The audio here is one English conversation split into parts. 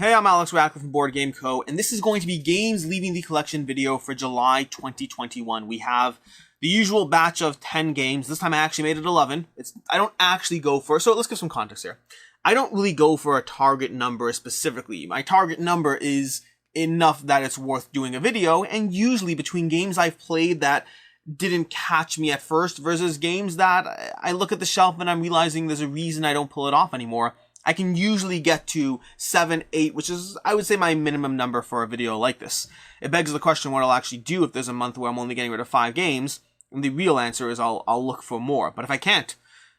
Hey, I'm Alex Radcliffe from Board Game Co., and this is going to be Games Leaving the Collection video for July 2021. We have the usual batch of 10 games. This time I actually made it 11. I don't actually go for, so let's give some context here. I don't really go for a target number specifically. My target number is enough that it's worth doing a video, and usually between games I've played that didn't catch me at first versus games that I look at the shelf and I'm realizing there's a reason I don't pull it off anymore, I can usually get to 7, 8, which is, I would say, my minimum number for a video like this. It begs the question what I'll actually do if there's a month where I'm only getting rid of 5 games, and the real answer is I'll look for more. But if I can't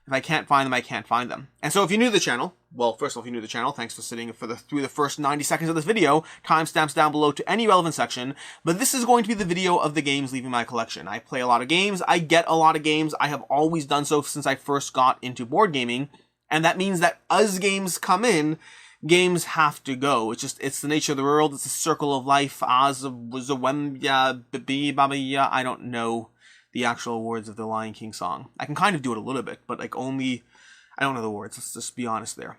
find them, I can't find them. And so if you're new to the channel, well, first of all, if you're new to the channel, thanks for sitting through the first 90 seconds of this video. Timestamps down below to any relevant section. But this is going to be the video of the games leaving my collection. I play a lot of games. I get a lot of games. I have always done so since I first got into board gaming. And that means that as games come in, games have to go. It's the nature of the world. It's a circle of life. I don't know the actual words of the Lion King song. I can kind of do it a little bit, but I don't know the words. Let's just be honest there.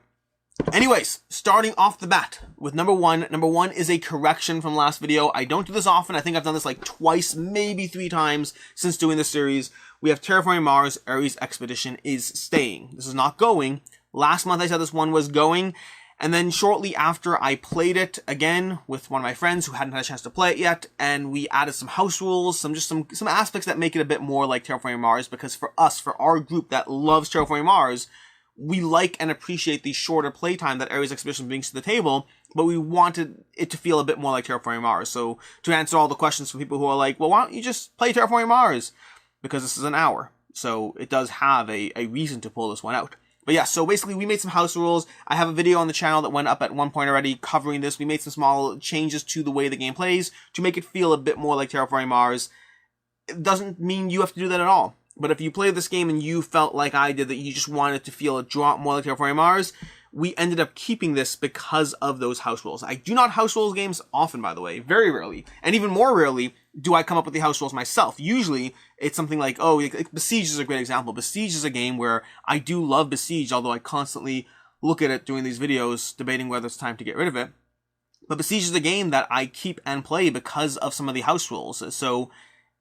Anyways, starting off the bat with number one. Number one is a correction from last video. I don't do this often. I think I've done this like twice, maybe 3 times since doing this series. We have Terraforming Mars, Ares Expedition is staying. This is not going. Last month I said this one was going. And then shortly after I played it again with one of my friends who hadn't had a chance to play it yet. And we added some house rules, some aspects that make it a bit more like Terraforming Mars. Because for us, for our group that loves Terraforming Mars, we like and appreciate the shorter playtime that Ares Expedition brings to the table, but we wanted it to feel a bit more like Terraforming Mars. So to answer all the questions from people who are like, well, why don't you just play Terraforming Mars? Because this is an hour. So it does have a reason to pull this one out. But yeah, so basically we made some house rules. I have a video on the channel that went up at one point already covering this. We made some small changes to the way the game plays to make it feel a bit more like Terraforming Mars. It doesn't mean you have to do that at all. But if you played this game and you felt like I did, that you just wanted to feel a drop more like Terraforming Mars, we ended up keeping this because of those house rules. I do not house rules games often, by the way. Very rarely. And even more rarely do I come up with the house rules myself. Usually, it's something like, Besiege is a great example. Besiege is a game where I do love Besiege, although I constantly look at it doing these videos, debating whether it's time to get rid of it. But Besiege is a game that I keep and play because of some of the house rules. So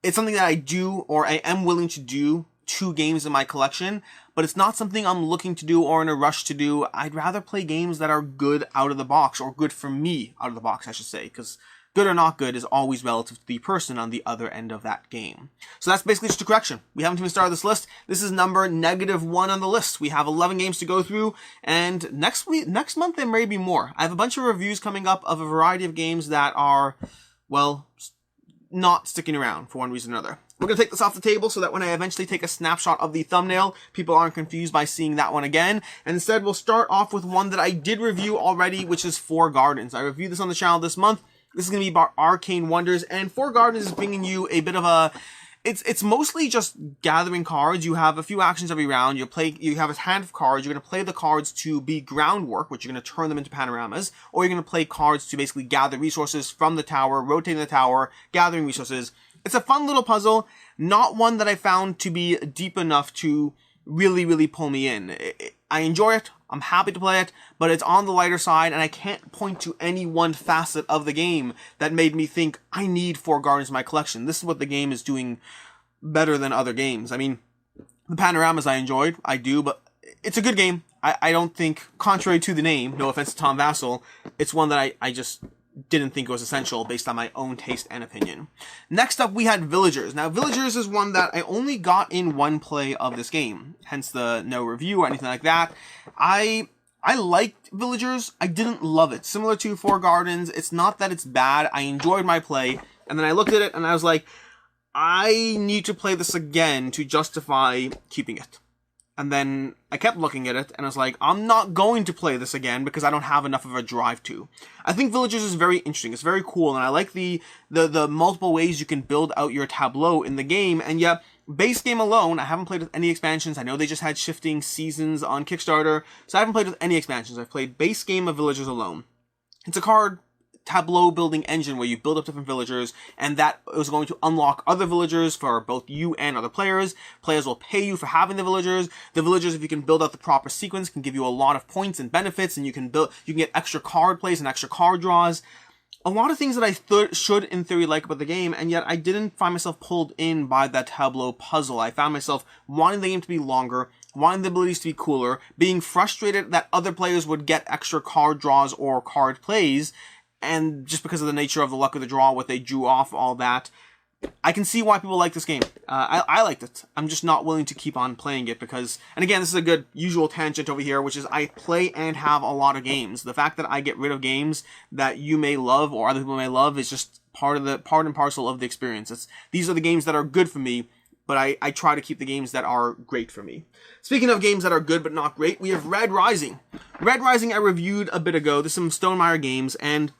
it's something that I do, or I am willing to do, 2 games in my collection, but it's not something I'm looking to do or in a rush to do. I'd rather play games that are good out of the box, or good for me out of the box, I should say, because good or not good is always relative to the person on the other end of that game. So that's basically just a correction. We haven't even started this list. This is number -1 on the list. We have 11 games to go through, and next month there may be more. I have a bunch of reviews coming up of a variety of games that are, well, not sticking around for one reason or another. We're going to take this off the table so that when I eventually take a snapshot of the thumbnail, people aren't confused by seeing that one again. And instead, we'll start off with one that I did review already, which is Four Gardens. I reviewed this on the channel this month. This is going to be about Arcane Wonders, and Four Gardens is bringing you a bit of a... It's mostly just gathering cards. You have a few actions every round. You have a hand of cards. You're going to play the cards to be groundwork, which you're going to turn them into panoramas, or you're going to play cards to basically gather resources from the tower, rotating the tower, gathering resources. It's a fun little puzzle, not one that I found to be deep enough to really, really pull me in. I enjoy it. I'm happy to play it, but it's on the lighter side, and I can't point to any one facet of the game that made me think, I need Four Gardens in my collection. This is what the game is doing better than other games. I mean, the panoramas I enjoyed, I do, but it's a good game. I don't think, contrary to the name, no offense to Tom Vassell, it's one that I just didn't think it was essential based on my own taste and opinion. Next up, we had Villagers. Now, Villagers is one that I only got in one play of this game, hence the no review or anything like that. I liked Villagers. I didn't love it. Similar to Four Gardens, it's not that it's bad. I enjoyed my play, and then I looked at it and I was like, I need to play this again to justify keeping it. And then I kept looking at it, and I was like, I'm not going to play this again because I don't have enough of a drive to. I think Villagers is very interesting. It's very cool, and I like the multiple ways you can build out your tableau in the game, and yet, base game alone, I haven't played with any expansions. I know they just had shifting seasons on Kickstarter, so I haven't played with any expansions. I've played base game of Villagers alone. It's a card tableau building engine where you build up different villagers, and that is going to unlock other villagers for both you and other players. Players will pay you for having the villagers. The villagers, if you can build out the proper sequence, can give you a lot of points and benefits, and you can get extra card plays and extra card draws. A lot of things that I should, in theory, like about the game, and yet I didn't find myself pulled in by that tableau puzzle. I found myself wanting the game to be longer, wanting the abilities to be cooler, being frustrated that other players would get extra card draws or card plays, and just because of the nature of the luck of the draw, what they drew off, all that. I can see why people like this game. I liked it. I'm just not willing to keep on playing it because, and again, this is a good usual tangent over here, which is I play and have a lot of games. The fact that I get rid of games that you may love or other people may love is just part and parcel of the experience. These are the games that are good for me, but I try to keep the games that are great for me. Speaking of games that are good but not great, we have Red Rising. Red Rising I reviewed a bit ago. There's some Stonemaier games, and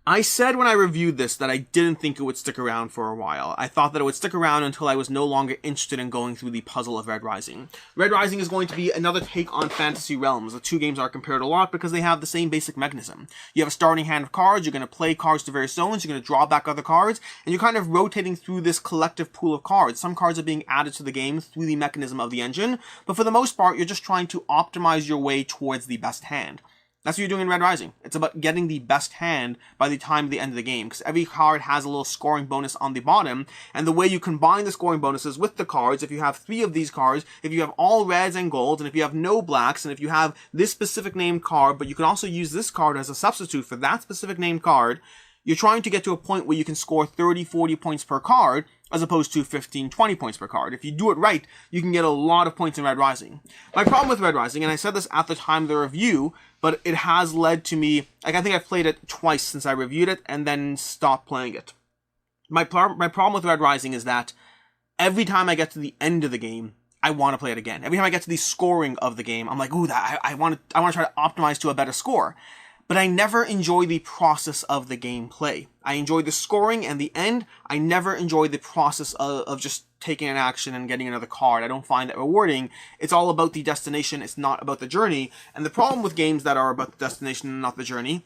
I said when I reviewed this that I didn't think it would stick around for a while. I thought that it would stick around until I was no longer interested in going through the puzzle of Red Rising. Red Rising is going to be another take on Fantasy Realms. The two games are compared a lot because they have the same basic mechanism. You have a starting hand of cards, you're going to play cards to various zones, you're going to draw back other cards, and you're kind of rotating through this collective pool of cards. Some cards are being added to the game through the mechanism of the engine, but for the most part, you're just trying to optimize your way towards the best hand. That's what you're doing in Red Rising. It's about getting the best hand by the time of the end of the game, because every card has a little scoring bonus on the bottom, and the way you combine the scoring bonuses with the cards, if you have 3 of these cards, if you have all reds and golds, and if you have no blacks, and if you have this specific named card, but you can also use this card as a substitute for that specific named card, you're trying to get to a point where you can score 30, 40 points per card, as opposed to 15, 20 points per card. If you do it right, you can get a lot of points in Red Rising. My problem with Red Rising, and I said this at the time of the review, but it has led to me, I think I've played it twice since I reviewed it, and then stopped playing it. My problem with Red Rising is that every time I get to the end of the game, I want to play it again. Every time I get to the scoring of the game, I'm like, ooh, I want to try to optimize to a better score. But I never enjoy the process of the gameplay. I enjoy the scoring and the end. I never enjoy the process of just taking an action and getting another card. I don't find that rewarding. It's all about the destination. It's not about the journey. And the problem with games that are about the destination and not the journey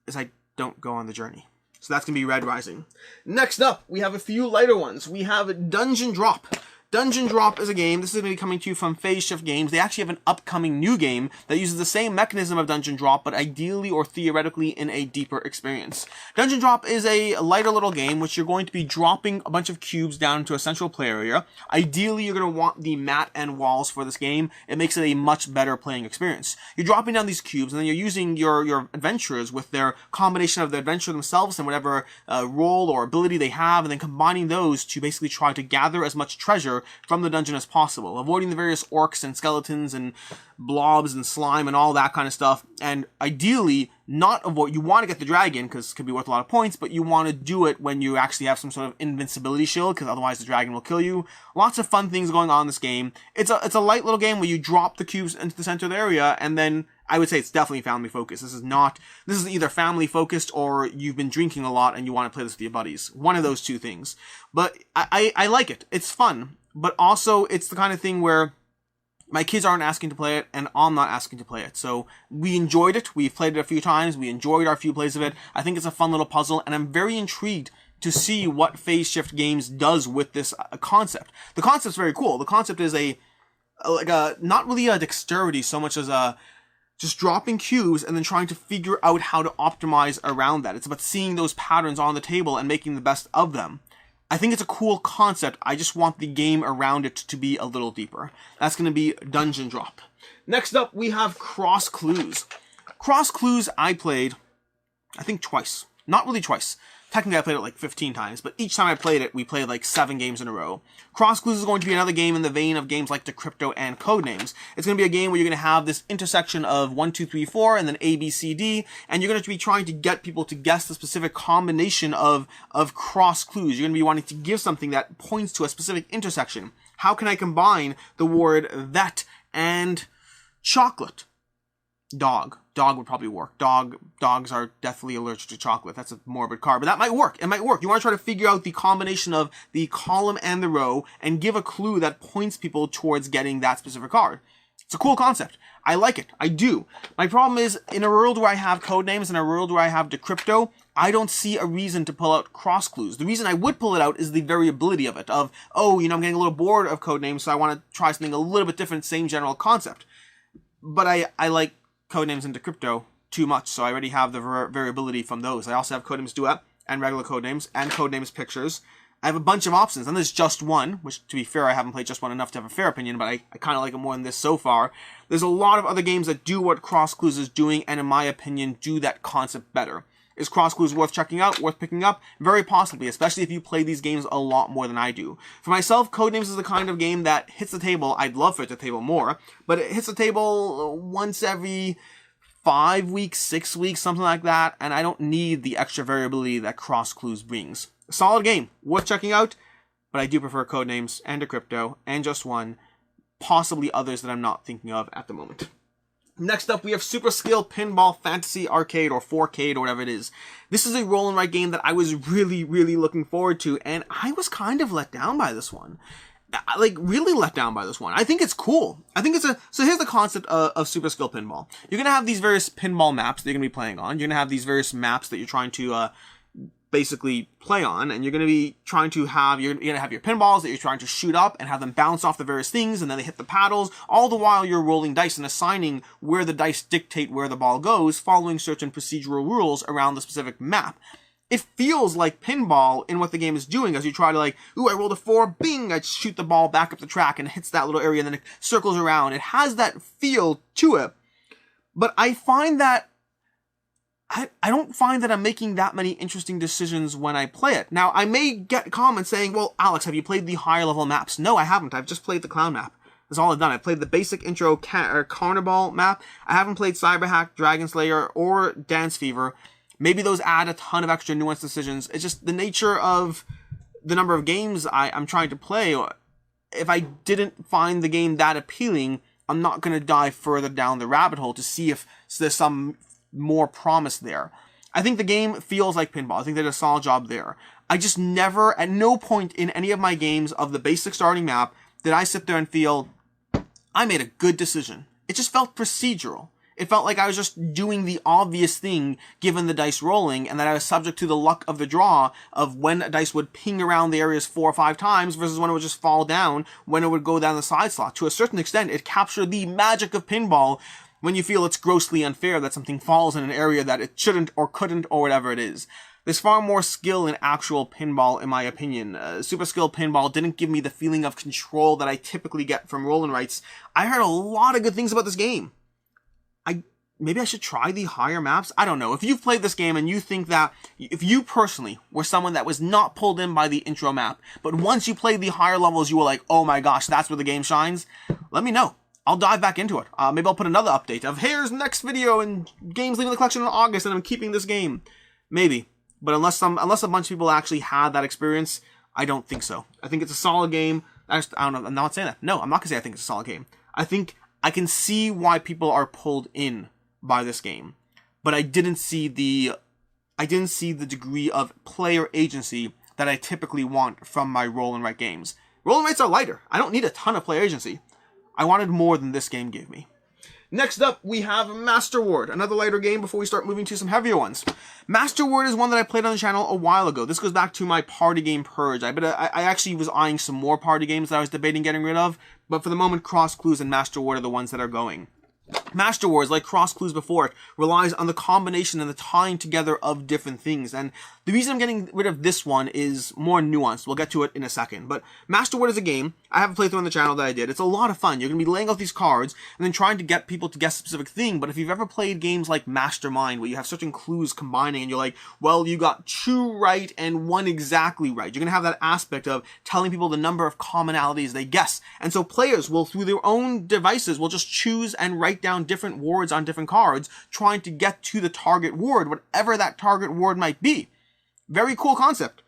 is I don't go on the journey. So that's going to be Red Rising. Next up, we have a few lighter ones. We have Dungeon Drop. Dungeon Drop is a game. This is going to be coming to you from Phase Shift Games. They actually have an upcoming new game that uses the same mechanism of Dungeon Drop, but ideally or theoretically in a deeper experience. Dungeon Drop is a lighter little game which you're going to be dropping a bunch of cubes down into a central play area. Ideally, you're going to want the mat and walls for this game. It makes it a much better playing experience. You're dropping down these cubes, and then you're using your adventurers with their combination of the adventure themselves and whatever role or ability they have, and then combining those to basically try to gather as much treasure from the dungeon as possible, avoiding the various orcs and skeletons and blobs and slime and all that kind of stuff. And ideally, not avoid. You want to get the dragon because it could be worth a lot of points, but you want to do it when you actually have some sort of invincibility shield, because otherwise the dragon will kill you. Lots of fun things going on in this game. It's a light little game where you drop the cubes into the center of the area, and then I would say it's definitely family focused. This is either family focused or you've been drinking a lot and you want to play this with your buddies. One of those two things. But I like it. It's fun. But also, it's the kind of thing where my kids aren't asking to play it, and I'm not asking to play it. So we enjoyed it. We've played it a few times. We enjoyed our few plays of it. I think it's a fun little puzzle, and I'm very intrigued to see what Phase Shift Games does with this concept. The concept's very cool. The concept is not really a dexterity so much as just dropping cubes and then trying to figure out how to optimize around that. It's about seeing those patterns on the table and making the best of them. I think it's a cool concept. I just want the game around it to be a little deeper. That's going to be Dungeon Drop. Next up, we have Cross Clues. Cross Clues I played, I think twice. Not really twice. Technically, I played it like 15 times, but each time I played it, we played like 7 games in a row. Cross Clues is going to be another game in the vein of games like Decrypto and Codenames. It's going to be a game where you're going to have this intersection of 1, 2, 3, 4, and then A, B, C, D, and you're going to be trying to get people to guess the specific combination of cross clues. You're going to be wanting to give something that points to a specific intersection. How can I combine the word that and chocolate? Dog would probably work. Dogs are deathly allergic to chocolate. That's a morbid card, but that might work. It might work. You want to try to figure out the combination of the column and the row and give a clue that points people towards getting that specific card. It's a cool concept. I like it. I do. My problem is, in a world where I have codenames, in a world where I have decrypto, I don't see a reason to pull out cross clues. The reason I would pull it out is the variability of it. Of, oh, I'm getting a little bored of codenames, so I want to try something a little bit different, same general concept. But I like codenames and decrypto too much, so I already have the variability from those. I also have codenames duet and regular codenames and codenames pictures. I have a bunch of options, and there's just one, which, to be fair, I haven't played just one enough to have a fair opinion, but I kind of like it more than this so far. There's a lot of other games that do what Cross Clues is doing, and in my opinion, do that concept better. Is Cross Clues worth checking out, worth picking up? Very possibly, especially if you play these games a lot more than I do. For myself, Codenames is the kind of game that hits the table. I'd love for it to table more, but it hits the table once every 5 weeks, 6 weeks, something like that, and I don't need the extra variability that Cross Clues brings. A solid game, worth checking out, but I do prefer Codenames and Decrypto and Just One, possibly others that I'm not thinking of at the moment. Next up, we have Super Skill Pinball Fantasy Arcade, or 4Cade, or whatever it is. This is a roll and write game that I was really, really looking forward to, and I was kind of let down by this one. Like, really let down by this one. I think it's cool. I think it's so here's the concept of Super Skill Pinball. You're gonna have these various pinball maps that you're gonna be playing on. You're gonna have these various maps that you're trying to, basically play on, and you're going to be trying to have, you're going to have your pinballs that you're trying to shoot up and have them bounce off the various things, and then they hit the paddles, all the while you're rolling dice and assigning where the dice dictate where the ball goes, following certain procedural rules around the specific map. It feels like pinball in what the game is doing as you try to, like, ooh, I rolled a 4, bing, I shoot the ball back up the track and it hits that little area and then it circles around. It has that feel to it, but I find that I don't find that I'm making that many interesting decisions when I play it. Now, I may get comments saying, well, Alex, have you played the higher level maps? No, I haven't. I've just played the clown map. That's all I've done. I've played the basic intro Carnival map. I haven't played Cyberhack, Dragon Slayer, or Dance Fever. Maybe those add a ton of extra nuanced decisions. It's just the nature of the number of games I'm trying to play. If I didn't find the game that appealing, I'm not going to dive further down the rabbit hole to see if there's some more promise there. I think the game feels like pinball. I think they did a solid job there. I just never, at no point in any of my games of the basic starting map, did I sit there and feel, I made a good decision. It just felt procedural. It felt like I was just doing the obvious thing given the dice rolling, and that I was subject to the luck of the draw of when a dice would ping around the areas 4 or 5 times versus when it would just fall down, when it would go down the side slot. To a certain extent, it captured the magic of pinball when you feel it's grossly unfair that something falls in an area that it shouldn't or couldn't or whatever it is. There's far more skill in actual pinball, in my opinion. Super Skill Pinball didn't give me the feeling of control that I typically get from roll and writes. I heard a lot of good things about this game. Maybe I should try the higher maps? I don't know. If you've played this game and you think that, if you personally were someone that was not pulled in by the intro map, but once you played the higher levels, you were like, oh my gosh, that's where the game shines, let me know. I'll dive back into it. Maybe I'll put another update of, here's next video and games leaving the collection in August and I'm keeping this game. Maybe. But unless a bunch of people actually had that experience, I don't think so. I think it's a solid game. I don't know. I'm not saying that. No, I'm not going to say I think it's a solid game. I think I can see why people are pulled in by this game. But I didn't see the degree of player agency that I typically want from my roll and write games. Roll and writes are lighter. I don't need a ton of player agency. I wanted more than this game gave me. Next up, we have Master Ward, another lighter game before we start moving to some heavier ones. Master Ward is one that I played on the channel a while ago. This goes back to my party game purge. I actually was eyeing some more party games that I was debating getting rid of, but for the moment, Cross Clues and Master Ward are the ones that are going. Master Wars, like Cross Clues before it, relies on the combination and the tying together of different things, and the reason I'm getting rid of this one is more nuanced. We'll get to it in a second, but Master Word is a game. I have a playthrough on the channel that I did. It's a lot of fun. You're going to be laying out these cards and then trying to get people to guess a specific thing, but if you've ever played games like Mastermind, where you have certain clues combining and you're like, well, you got 2 right and 1 exactly right, you're going to have that aspect of telling people the number of commonalities they guess, and so players will, through their own devices, will just choose and write down different words on different cards, trying to get to the target word, whatever that target word might be. Very cool concept.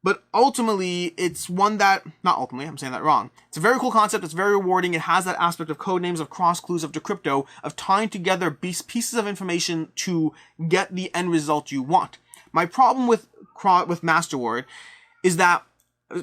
But ultimately, it's one that, not ultimately, I'm saying that wrong. It's a very cool concept, it's very rewarding, it has that aspect of codenames, of cross clues, of decrypto, of tying together pieces of information to get the end result you want. My problem with Master Word is that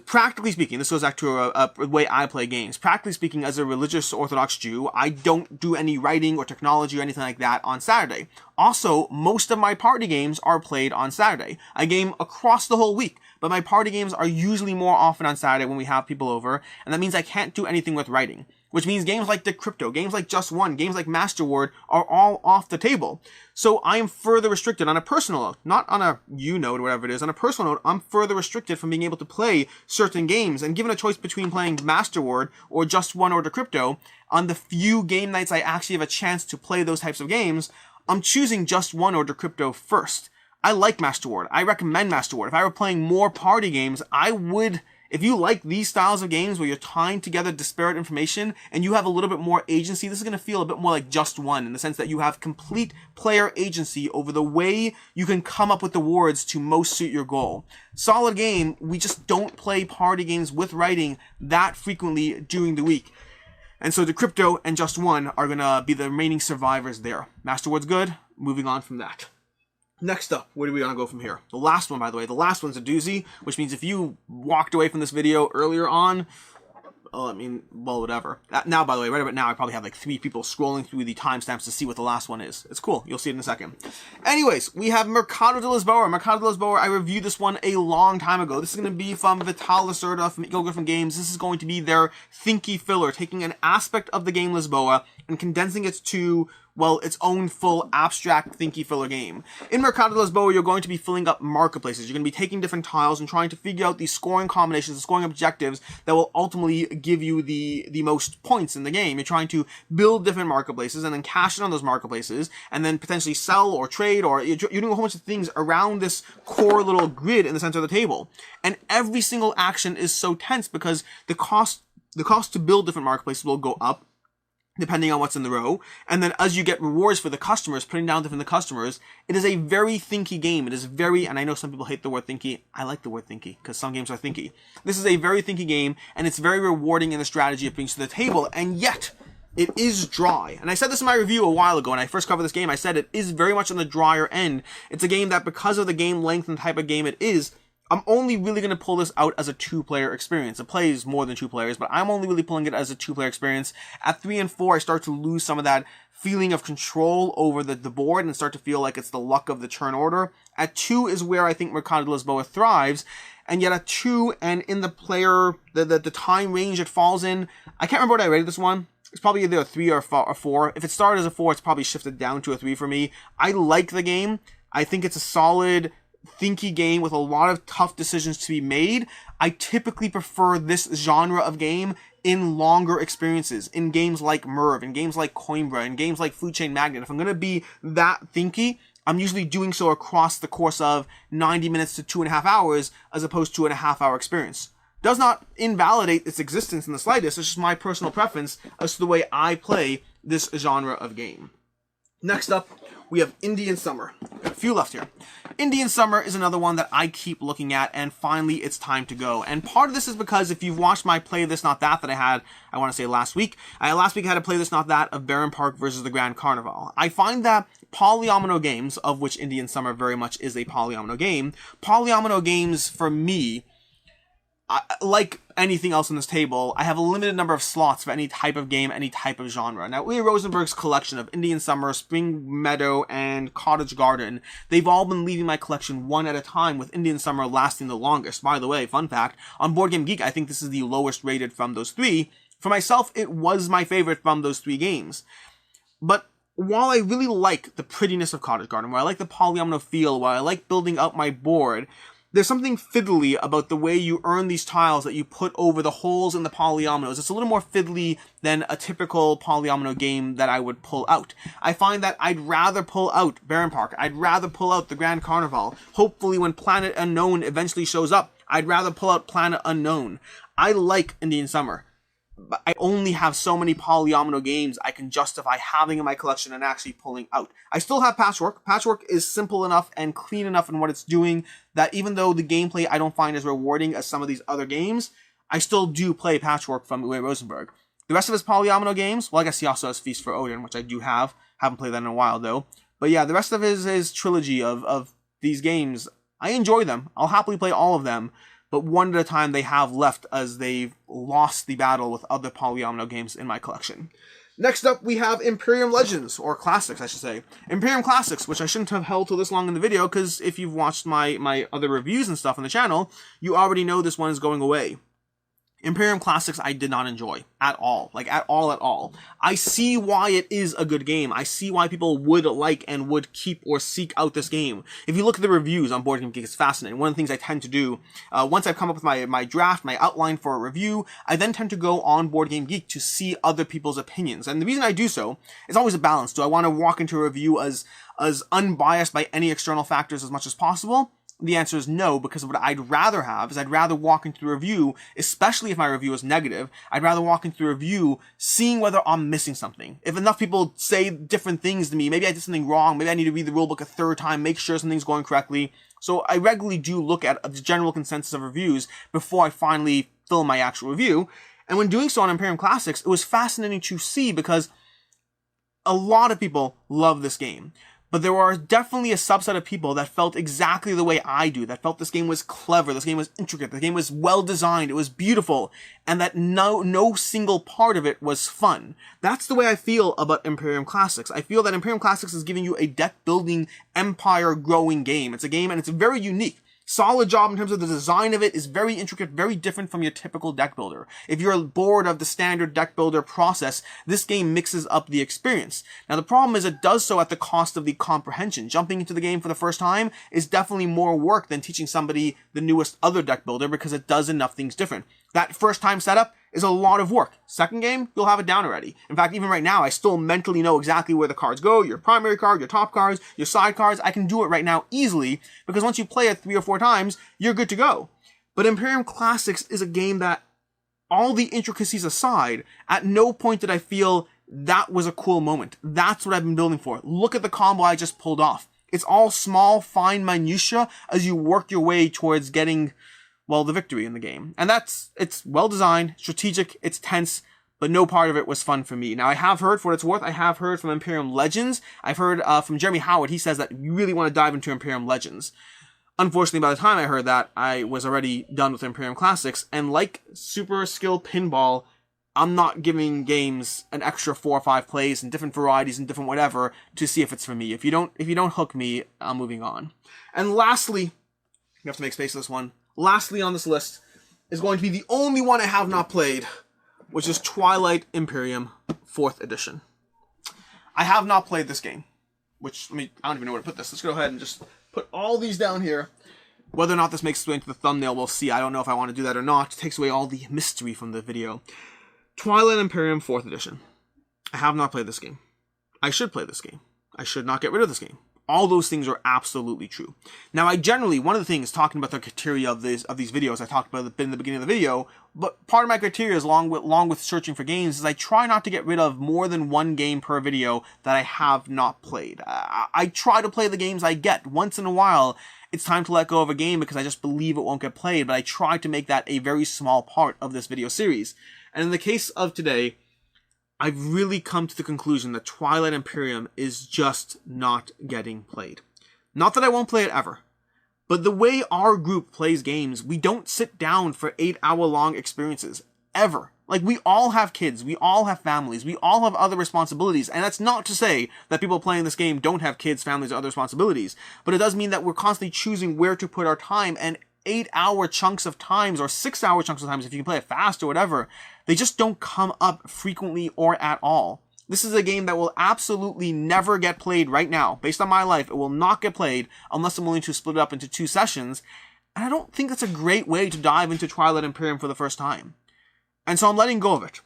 Practically speaking, this goes back to a way I play games. Practically speaking, as a religious Orthodox Jew, I don't do any writing or technology or anything like that on Saturday. Also, most of my party games are played on Saturday. I game across the whole week, but my party games are usually more often on Saturday when we have people over, and that means I can't do anything with writing. Which means games like Decrypto, games like Just One, games like Masterword are all off the table. So I am further restricted on a personal note, not on a note or whatever it is. On a personal note, I'm further restricted from being able to play certain games. And given a choice between playing Masterword or Just One or Decrypto, on the few game nights I actually have a chance to play those types of games, I'm choosing Just One or Decrypto first. I like Masterword. I recommend Masterword. If I were playing more party games, I would... If you like these styles of games where you're tying together disparate information and you have a little bit more agency, this is going to feel a bit more like Just One in the sense that you have complete player agency over the way you can come up with the words to most suit your goal. Solid game, we just don't play party games with writing that frequently during the week. And so Decrypto and Just One are going to be the remaining survivors there. Masterword's good, moving on from that. Next up, where do we want to go from here? The last one, by the way, the last one's a doozy, which means if you walked away from this video earlier on, well, whatever. Now, by the way, right about now, I probably have like 3 people scrolling through the timestamps to see what the last one is. It's cool. You'll see it in a second. Anyways, we have Mercado de Lisboa. Mercado de Lisboa, I reviewed this one a long time ago. This is going to be from Vital Lacerda from Go Griffin Games. This is going to be their thinky filler, taking an aspect of the game Lisboa and condensing it to, well, its own full abstract thinky filler game. In Mercado de Lisboa, you're going to be filling up marketplaces. You're going to be taking different tiles and trying to figure out the scoring combinations, the scoring objectives that will ultimately give you the most points in the game. You're trying to build different marketplaces and then cash in on those marketplaces and then potentially sell or trade, or you're doing a whole bunch of things around this core little grid in the center of the table. And every single action is so tense because the cost to build different marketplaces will go up depending on what's in the row. And then as you get rewards for the customers, putting down different customers, it is a very thinky game. It is very, and I know some people hate the word thinky. I like the word thinky because some games are thinky. This is a very thinky game, and it's very rewarding in the strategy it brings to the table, and yet it is dry. And I said this in my review a while ago when I first covered this game. I said it is very much on the drier end. It's a game that, because of the game length and type of game it is, I'm only really going to pull this out as a 2-player experience. It plays more than 2 players, but I'm only really pulling it as a 2-player experience. At 3 and 4, I start to lose some of that feeling of control over the board and start to feel like it's the luck of the turn order. At 2 is where I think Mercado de Lisboa thrives, and yet at 2 and in the player, the time range it falls in, I can't remember what I rated this one. It's probably either a 3 or a 4. If it started as a 4, it's probably shifted down to a 3 for me. I like the game. I think it's a solid thinky game with a lot of tough decisions to be made. I typically prefer this genre of game in longer experiences, in games like Merv, in games like Coimbra, in games like Food Chain Magnet. If I'm going to be that thinky, I'm usually doing so across the course of 90 minutes to 2.5 hours as opposed to a 1.5-hour experience. Does not invalidate its existence in the slightest. It's just my personal preference as to the way I play this genre of game. Next up, we have Indian Summer. Got a few left here. Indian Summer is another one that I keep looking at, and finally it's time to go. And part of this is because if you've watched my Play This Not That I had, I want to say last week, I had a Play This Not That of Baron Park versus the Grand Carnival. I find that polyomino games, of which Indian Summer very much is a polyomino games for me, like anything else on this table, I have a limited number of slots for any type of game, any type of genre. Now, Uwe Rosenberg's collection of Indian Summer, Spring Meadow, and Cottage Garden, they've all been leaving my collection one at a time, with Indian Summer lasting the longest. By the way, fun fact, on Board Game Geek, I think this is the lowest rated from those 3. For myself, it was my favorite from those 3 games. But while I really like the prettiness of Cottage Garden, where I like the polyomino feel, where I like building up my board, there's something fiddly about the way you earn these tiles that you put over the holes in the polyominoes. It's a little more fiddly than a typical polyomino game that I would pull out. I find that I'd rather pull out Baron Park. I'd rather pull out the Grand Carnival. Hopefully when Planet Unknown eventually shows up, I'd rather pull out Planet Unknown. I like Indian Summer, but I only have so many polyomino games I can justify having in my collection and actually pulling out. I still have Patchwork. Patchwork is simple enough and clean enough in what it's doing that even though the gameplay I don't find as rewarding as some of these other games, I still do play Patchwork from Uwe Rosenberg. The rest of his polyomino games, well, I guess he also has Feast for Odin, which I do have. Haven't played that in a while, though. But yeah, the rest of his trilogy of these games, I enjoy them. I'll happily play all of them. but one at a time they have left as they've lost the battle with other Polyomino games in my collection. Next up, we have Imperium Legends, or Classics, I should say. Imperium Classics, which I shouldn't have held till this long in the video, because if you've watched my other reviews and stuff on the channel, you already know this one is going away. Imperium Classics I did not enjoy at all. Like, at all. I see why it is a good game. I see why people would like and would keep or seek out this game. If you look at the reviews on Board Game Geek, it's fascinating. One of the things I tend to do, once I've come up with my draft, my outline for a review, I then tend to go on Board Game Geek to see other people's opinions. And the reason I do so is always a balance. Do I want to walk into a review as unbiased by any external factors as much as possible? The answer is no, because what I'd rather have is I'd rather walk into the review, especially if my review is negative, I'd rather walk into the review seeing whether I'm missing something. If enough people say different things to me, maybe I did something wrong, maybe I need to read the rulebook a third time, make sure something's going correctly. So I regularly do look at the general consensus of reviews before I finally film my actual review. And when doing so on Imperium Classics, it was fascinating to see because a lot of people love this game. But there are definitely a subset of people that felt exactly the way I do, that felt this game was clever, this game was intricate, the game was well designed, it was beautiful, and that no single part of it was fun. That's the way I feel about Imperium Classics. I feel that Imperium Classics is giving you a deck-building, empire-growing game. It's a game, and it's very unique. Solid job in terms of the design of it, is very intricate, very different from your typical deck builder. If you're bored of the standard deck builder process, this game mixes up the experience. Now the problem is it does so at the cost of the comprehension. Jumping into the game for the first time is definitely more work than teaching somebody the newest other deck builder because it does enough things different. That first time setup is a lot of work. Second game, you'll have it down already. In fact, even right now, I still mentally know exactly where the cards go, your primary card, your top cards, your side cards. I can do it right now easily, because once you play it 3 or 4 times, you're good to go. But Imperium Classics is a game that, all the intricacies aside, at no point did I feel that was a cool moment. That's what I've been building for. Look at the combo I just pulled off. It's all small, fine minutia as you work your way towards getting, well, the victory in the game. And it's well designed, strategic, it's tense, but no part of it was fun for me. Now, I have heard, for what it's worth, I have heard from Imperium Legends. I've heard from Jeremy Howard. He says that you really want to dive into Imperium Legends. Unfortunately, by the time I heard that, I was already done with Imperium Classics. And like Super Skill Pinball, I'm not giving games an extra 4 or 5 plays and different varieties and different whatever to see if it's for me. If you don't hook me, I'm moving on. And lastly, you have to make space for this one. Lastly on this list is going to be the only one I have not played, which is Twilight Imperium 4th edition. I have not played this game, which, I don't even know where to put this. Let's go ahead and just put all these down here. Whether or not this makes its way into the thumbnail, we'll see. I don't know if I want to do that or not. It takes away all the mystery from the video. Twilight Imperium 4th edition. I have not played this game. I should play this game. I should not get rid of this game. All those things are absolutely true. Now, I generally, one of the things, talking about the criteria of these videos, I talked about it in the beginning of the video, but part of my criteria, along with searching for games, is I try not to get rid of more than 1 game per video that I have not played. I try to play the games I get. Once in a while, it's time to let go of a game because I just believe it won't get played, but I try to make that a very small part of this video series. And in the case of today, I've really come to the conclusion that Twilight Imperium is just not getting played. Not that I won't play it ever, but the way our group plays games, we don't sit down for 8-hour-long experiences, ever. Like, we all have kids, we all have families, we all have other responsibilities, and that's not to say that people playing this game don't have kids, families, or other responsibilities, but it does mean that we're constantly choosing where to put our time, and 8-hour chunks of times, or 6-hour chunks of times, if you can play it fast or whatever, they just don't come up frequently or at all. This is a game that will absolutely never get played right now. Based on my life, it will not get played unless I'm willing to split it up into 2 sessions, and I don't think that's a great way to dive into Twilight Imperium for the first time. And so I'm letting go of it.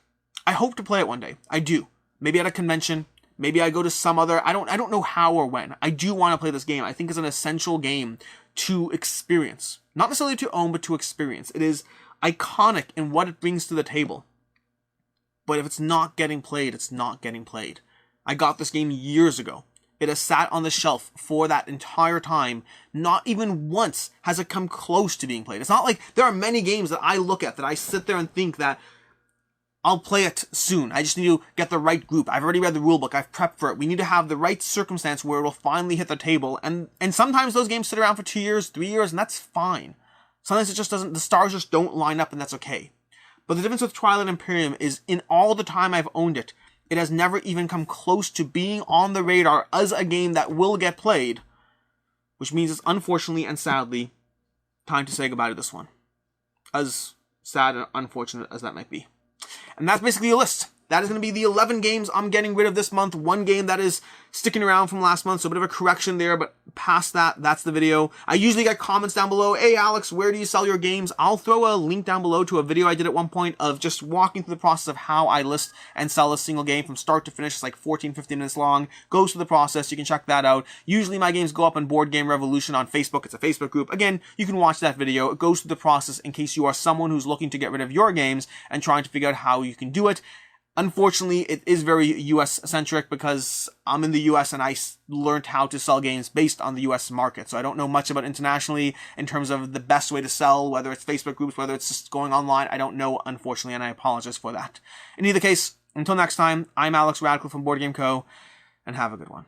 I hope to play it one day. I do. Maybe at a convention. Maybe I go to some other... I don't know how or when. I do want to play this game. I think it's an essential game to experience. Not necessarily to own, but to experience. It is iconic in what it brings to the table. But if it's not getting played, it's not getting played. I got this game years ago. It has sat on the shelf for that entire time. Not even once has it come close to being played. It's not like there are many games that I look at that I sit there and think that I'll play it soon. I just need to get the right group. I've already read the rulebook. I've prepped for it. We need to have the right circumstance where it will finally hit the table. And sometimes those games sit around for 2 years, 3 years, and that's fine. Sometimes it just doesn't, the stars just don't line up, and that's okay. But the difference with Twilight and Imperium is in all the time I've owned it, it has never even come close to being on the radar as a game that will get played, which means it's unfortunately and sadly time to say goodbye to this one. As sad and unfortunate as that might be. And that's basically a list. That is going to be the 11 games I'm getting rid of this month. One game that is sticking around from last month, so a bit of a correction there, but past that, that's the video. I usually get comments down below, hey Alex, where do you sell your games? I'll throw a link down below to a video I did at one point of just walking through the process of how I list and sell a single game from start to finish. It's like 14-15 minutes long. Goes through the process. You can check that out. Usually my games go up on Board Game Revolution on Facebook. It's a Facebook group. Again, you can watch that video. It goes through the process in case you are someone who's looking to get rid of your games and trying to figure out how you can do it. Unfortunately, it is very US-centric because I'm in the US and I learned how to sell games based on the US market. So I don't know much about internationally in terms of the best way to sell, whether it's Facebook groups, whether it's just going online. I don't know, unfortunately, and I apologize for that. In either case, until next time, I'm Alex Radcliffe from Board Game Co., and have a good one.